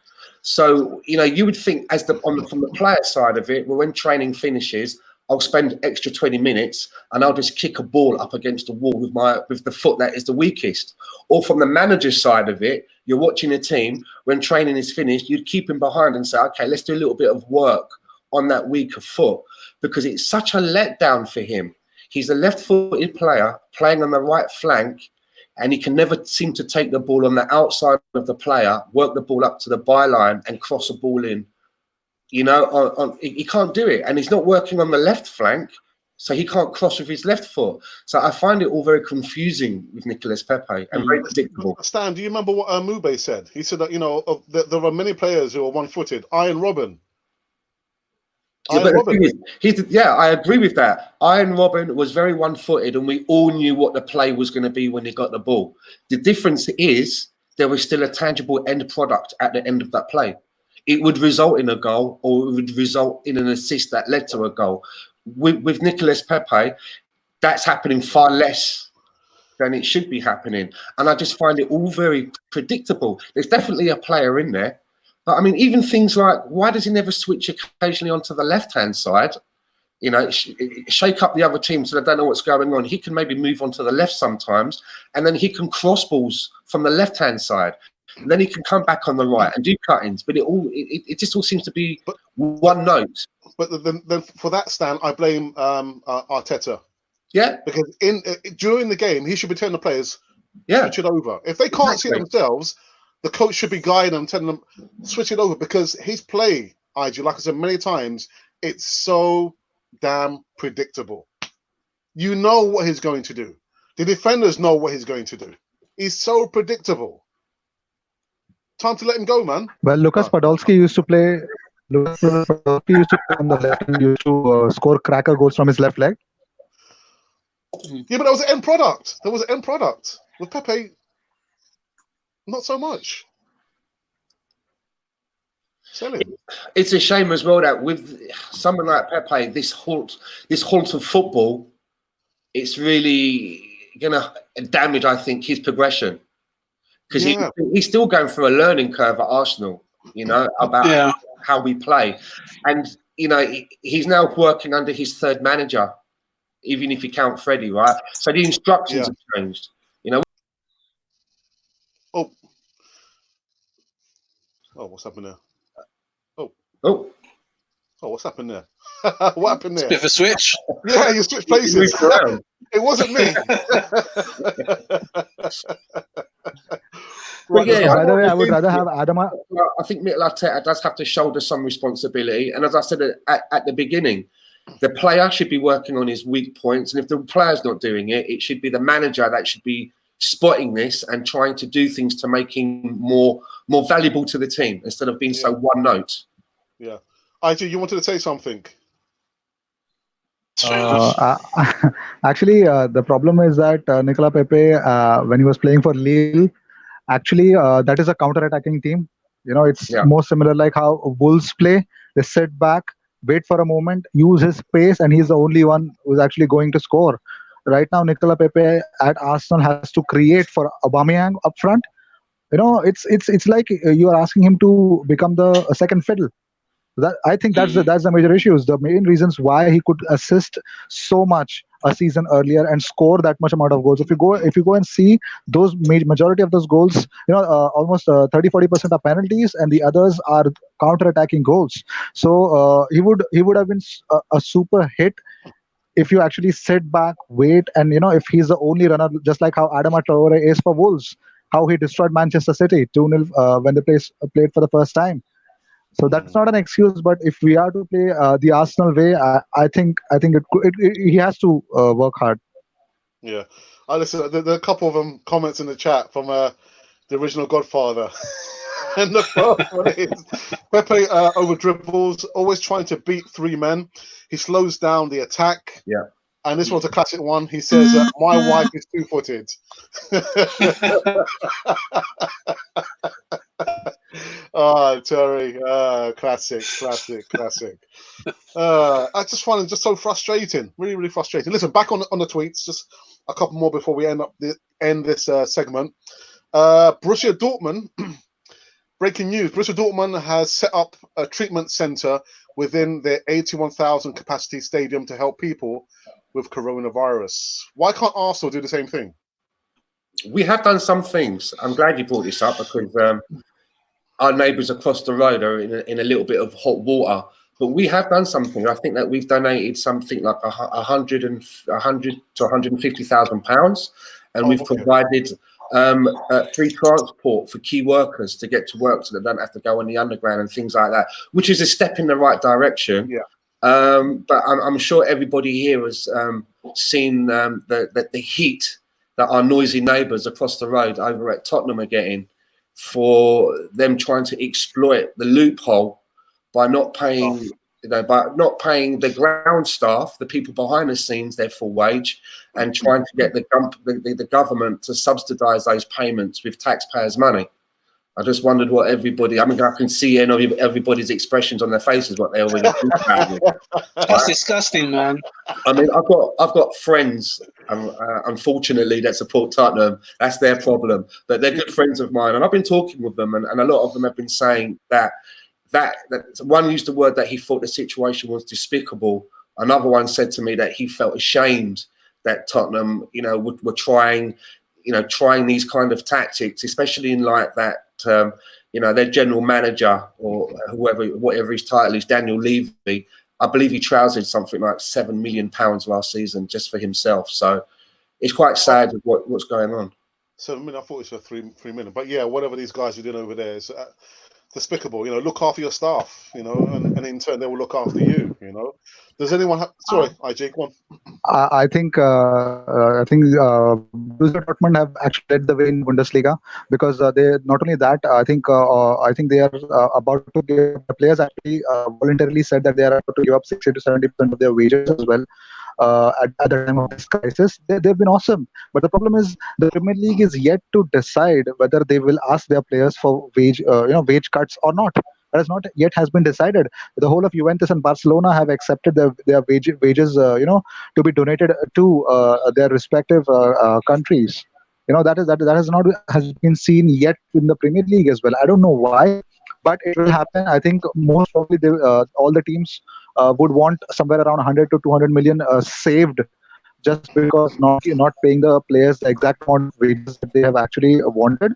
So, you know, you would think from the player side of it, well, when training finishes, I'll spend extra 20 minutes and I'll just kick a ball up against the wall with the foot that is the weakest. Or from the manager's side of it, you're watching a team, when training is finished, you'd keep him behind and say, okay, let's do a little bit of work on that weaker foot, because it's such a letdown for him. He's a left-footed player playing on the right flank, and he can never seem to take the ball on the outside of the player, work the ball up to the byline and cross a ball in. You know, he can't do it. And he's not working on the left flank, so he can't cross with his left foot. So I find it all very confusing with Nicolas Pepe and very predictable. Stan, do you remember what Mube said? He said that, you know, there are many players who are one-footed. Iron Robben. I agree with that. Iron Robben was very one-footed, and we all knew what the play was going to be when he got the ball. The difference is there was still a tangible end product at the end of that play. It would result in a goal, or it would result in an assist that led to a goal. With Nicolas Pepe, that's happening far less than it should be happening. And I just find it all very predictable. There's definitely a player in there. But I mean, even things like, why does he never switch occasionally onto the left-hand side? You know, shake up the other team so they don't know what's going on. He can maybe move onto the left sometimes, and then he can cross balls from the left-hand side. And then he can come back on the right and do cut-ins. But it just all seems to be one note. But then for that, Stan, I blame Arteta. Yeah. Because during the game, he should be telling the players, switch it over. If they can't see themselves, the coach should be guiding them, telling them, switch it over. Because his play, IG, like I said many times, it's so damn predictable. You know what he's going to do. The defenders know what he's going to do. He's so predictable. Time to let him go, man. Well, Lucas Podolski used to play. Lucas Podolski used to play on the left and used to score cracker goals from his left leg. Yeah, but that was an end product. There was an end product. With Pepe, not so much. Sell him. It's a shame as well that with someone like Pepe, this halt of football, it's really going to damage, I think, his progression. Because he's still going through a learning curve at Arsenal, you know, about how we play. And, you know, he's now working under his third manager, even if you count Freddie, right? So the instructions have changed, you know. Oh, what's happened there? Oh, what's happened there? What happened there? It's a bit of a switch. Yeah, you switched places. It wasn't me. By the way, I would rather have Adama. I think Mikel Arteta does have to shoulder some responsibility. And as I said at the beginning, the player should be working on his weak points. And if the player's not doing it, it should be the manager that should be spotting this and trying to do things to make him more valuable to the team instead of being so one note. Yeah. IG, you wanted to say something? Actually, the problem is that Nicolas Pepe, when he was playing for Lille, actually, that is a counter-attacking team. You know, it's more similar like how Wolves play. They sit back, wait for a moment, use his pace, and he's the only one who's actually going to score. Right now, Nicolas Pepe at Arsenal has to create for Aubameyang up front. You know, it's like you are asking him to become the second fiddle. I think that's the major issues. The main reasons why he could assist so much a season earlier and score that much amount of goals. If you go and see those majority of those goals, almost 30-40% are penalties, and the others are counter-attacking goals. So he would have been a super hit if you actually sit back, wait, and if he's the only runner, just like how Adama Traore is for Wolves, how he destroyed Manchester City 2-0 when they played for the first time. So that's not an excuse. But if we are to play the Arsenal way, I think he has to work hard. Yeah. Listen, there are a couple of comments in the chat from the original Godfather. And the first one is Pepe over dribbles, always trying to beat three men. He slows down the attack. Yeah. And this one's a classic one. He says, my wife is two-footed. Oh, Terry. Classic. I just find it just so frustrating. Really, really frustrating. Listen, back on the tweets, just a couple more before we end this segment. Borussia Dortmund, breaking news. Borussia Dortmund has set up a treatment centre within their 81,000 capacity stadium to help people with coronavirus. Why can't Arsenal do the same thing? We have done some things. I'm glad you brought this up because our neighbours across the road are in a little bit of hot water. But we have done something. I think that we've donated something like 100 to 150,000 pounds, and we've provided free transport for key workers to get to work, so they don't have to go on the underground and things like that, which is a step in the right direction. Yeah. But I'm sure everybody here has seen the heat that our noisy neighbours across the road over at Tottenham are getting for them trying to exploit the loophole by not paying, the ground staff, the people behind the scenes, their full wage, and trying to get the government to subsidise those payments with taxpayers' money. I just wondered what everybody. I mean, I can see everybody's expressions on their faces what they already think about it. That's disgusting, man. I mean, I've got friends, unfortunately, that support Tottenham. That's their problem, but they're good friends of mine, and I've been talking with them, and a lot of them have been saying that one used the word that he thought the situation was despicable. Another one said to me that he felt ashamed that Tottenham, were trying these kind of tactics, especially in light that, their general manager or whatever his title is, Daniel Levy, I believe he trousered something like £7 million last season just for himself. So it's quite sad with what's going on. So, I mean, I thought it was for 3 million. But yeah, whatever these guys are doing over there is despicable. Look after your staff, and in turn they will look after you. Does anyone sorry, IJ, go on. I think Borussia Dortmund have actually led the way in Bundesliga, because they not only that, I think they are about to give, the players actually voluntarily said that they are about to give up 60 to 70% of their wages as well. At the time of this crisis, they've been awesome. But the problem is the Premier League is yet to decide whether they will ask their players for wage cuts or not. That has not yet has been decided. The whole of Juventus and Barcelona have accepted their wages, to be donated to their respective countries. That has been seen yet in the Premier League as well. I don't know why, but it will happen. I think most probably all the teams would want somewhere around 100 to 200 million saved, just because not paying the players the exact amount of wages that they have actually wanted.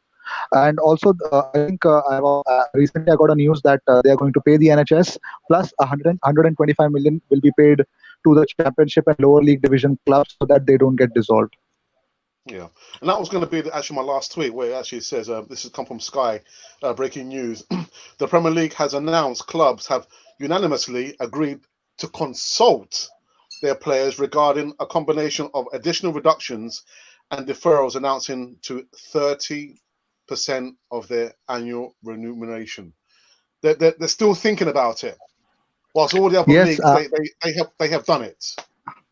And also, I think recently I got a news that they are going to pay the NHS plus 125 million will be paid to the Championship and lower league division clubs so that they don't get dissolved. Yeah, and that was going to be actually my last tweet, where it actually says, this has come from Sky, breaking news. The Premier League has announced clubs have unanimously agreed to consult their players regarding a combination of additional reductions and deferrals, announcing to 30% of their annual remuneration. They're still thinking about it, whilst all the other leagues they have done it.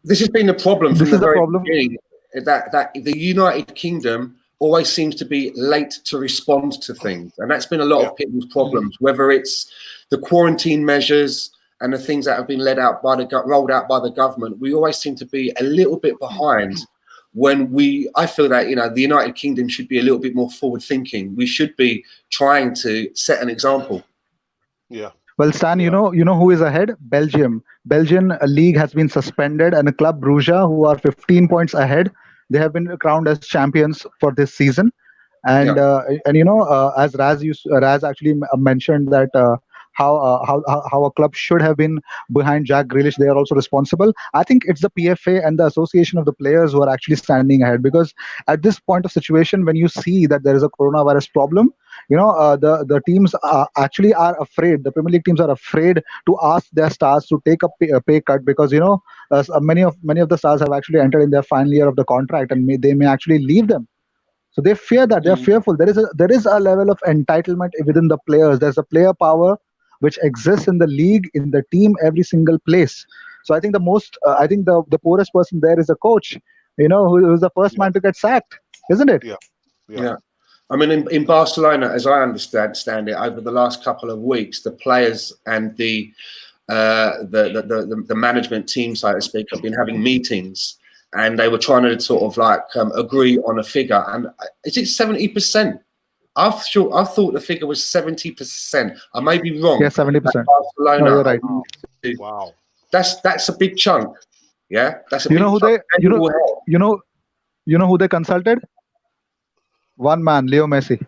This has been the problem from the very beginning. That the United Kingdom always seems to be late to respond to things, and that's been a lot of people's problems. Whether it's the quarantine measures and the things that have been rolled out by the government, we always seem to be a little bit behind. I feel that the United Kingdom should be a little bit more forward thinking. We should be trying to set an example. Yeah. Well, Stan, Yeah. you know who is ahead? Belgium. Belgian league has been suspended, and Club Brugge, who are 15 points ahead, they have been crowned as champions for this season. Yeah. And as Raz actually mentioned that how a club should have been behind Jack Grealish. They are also responsible. I think it's the PFA and the association of the players who are actually standing ahead, because at this point of situation, when you see that there is a coronavirus problem, the teams actually are afraid. The Premier League teams are afraid to ask their stars to take a pay cut, because many of the stars have actually entered in their final year of the contract, and they may actually leave them. So they fear that. They're Mm. fearful. There is a level of entitlement within the players. There's a player power which exists in the league, in the team, every single place. So I think the poorest person there is a coach, who's the first Yeah. man to get sacked, isn't it? Yeah. Yeah. Yeah. I mean, in Barcelona, as I understand it, over the last couple of weeks, the players and the management team, so to speak, have been having meetings, and they were trying to sort of like agree on a figure. And is it 70%? I thought the figure was 70%. I may be wrong. Yes, 70%. No, Barcelona. you're right. Wow. That's a big chunk. Yeah, that's a You big know who chunk. they And you it know will help. you know who they consulted? One man, Leo Messi.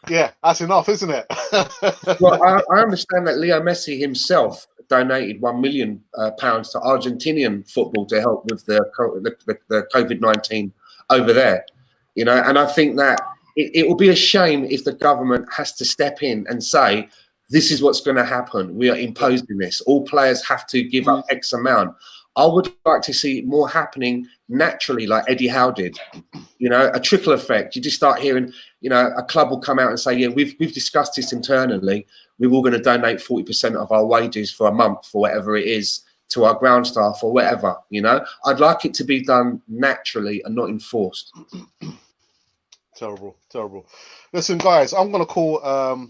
Yeah, that's enough, isn't it? Well, I understand that Leo Messi himself donated £1 million to Argentinian football to help with the COVID-19 over there. And I think that it will be a shame if the government has to step in and say, this is what's going to happen. We are imposing this. All players have to give up X amount. I would like to see more happening naturally, like Eddie Howe did. A trickle effect. You just start hearing, a club will come out and say, yeah, we've discussed this internally. We're all going to donate 40% of our wages for a month or whatever it is to our ground staff or whatever. I'd like it to be done naturally and not enforced. Terrible. Listen, guys, I'm going to call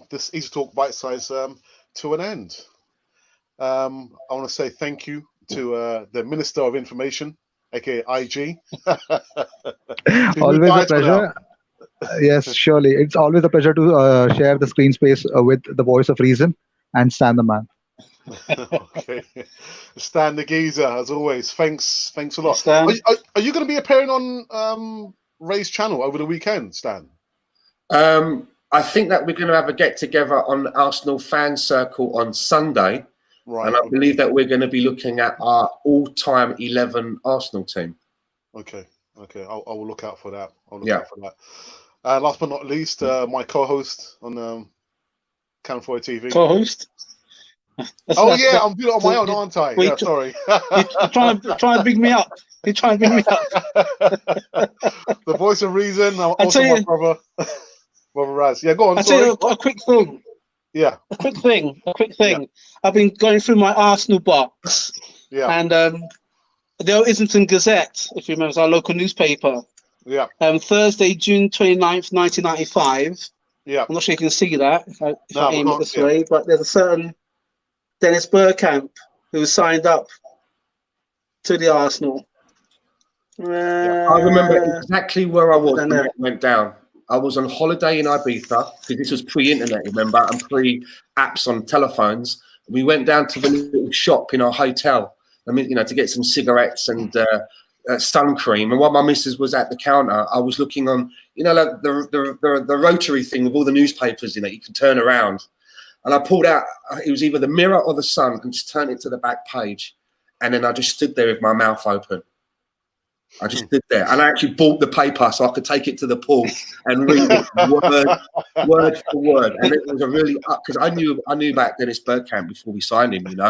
this Easytalk Bitesize to an end. I want to say thank you to the Minister of Information, aka IG. Always a pleasure. Yes, surely. It's always a pleasure to share the screen space with the voice of reason and Stan the man. Okay. Stan the Geezer, as always. Thanks a lot. Stan. Are you going to be appearing on Ray's channel over the weekend, Stan? I think that we're going to have a get together on Arsenal Fan Circle on Sunday. Right. And I believe that we're going to be looking at our all-time 11 Arsenal team. Okay. I will look out for that. Yeah. Last but not least, my co-host on Cannon Fodder TV. Co-host? I'm doing it on my own, aren't I? Yeah, sorry. You're trying to big me up. You're trying to big me up. The voice of reason. Also my brother Raz. Yeah, go on. I'll tell you a quick thing. Yeah. A quick thing. Yeah. I've been going through my Arsenal box. Yeah. And the Islington Gazette, if you remember, it's our local newspaper. Yeah. Thursday, June 29th, 1995. Yeah. I'm not sure you can see that if I aim it this yeah. way, but there's a certain Dennis Bergkamp who signed up to the Arsenal. I remember exactly where I was when it went down. I was on holiday in Ibiza, because this was pre-internet, remember, and pre-apps on telephones. We went down to the little shop in our hotel, to get some cigarettes and sun cream. And while my missus was at the counter, I was looking on, like the rotary thing with all the newspapers in it. You can turn around. And I pulled out, it was either the Mirror or the Sun, and just turned it to the back page. And then I just stood there with my mouth open. I just stood there, and I actually bought the paper so I could take it to the pool and read it word for word. And it was a really, because I knew about Dennis Bergkamp before we signed him, and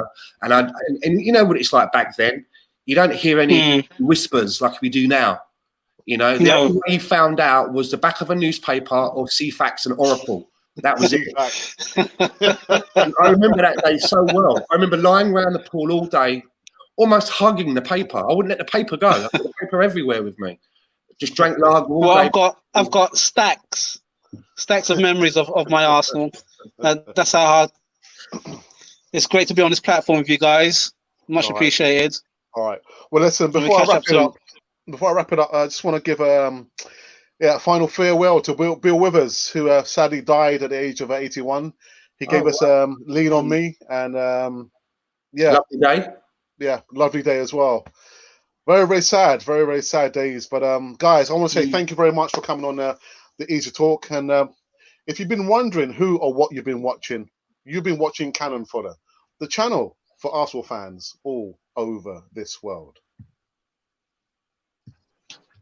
you know what it's like back then. You don't hear any whispers like we do now. The only way you found out was the back of a newspaper or CFAX and Oracle. That was it. I remember that day so well. I remember lying around the pool all day, almost hugging the paper. I wouldn't let the paper go. I've got the paper everywhere with me. Just drank lager all day. I've got stacks of memories of my Arsenal. That's how hard. It's great to be on this platform with you guys. Much appreciated. All right. Well, listen. Before I wrap it up, I just want to give Yeah, final farewell to Bill Withers, who sadly died at the age of 81. He gave us Lean on Me, and yeah, Lovely day. yeah, lovely day as well. Very, very, very sad days. But guys, I want to say thank you very much for coming on the Easy Talk. And if you've been wondering who or what you've been watching Cannon Fodder, the channel for Arsenal fans all over this world.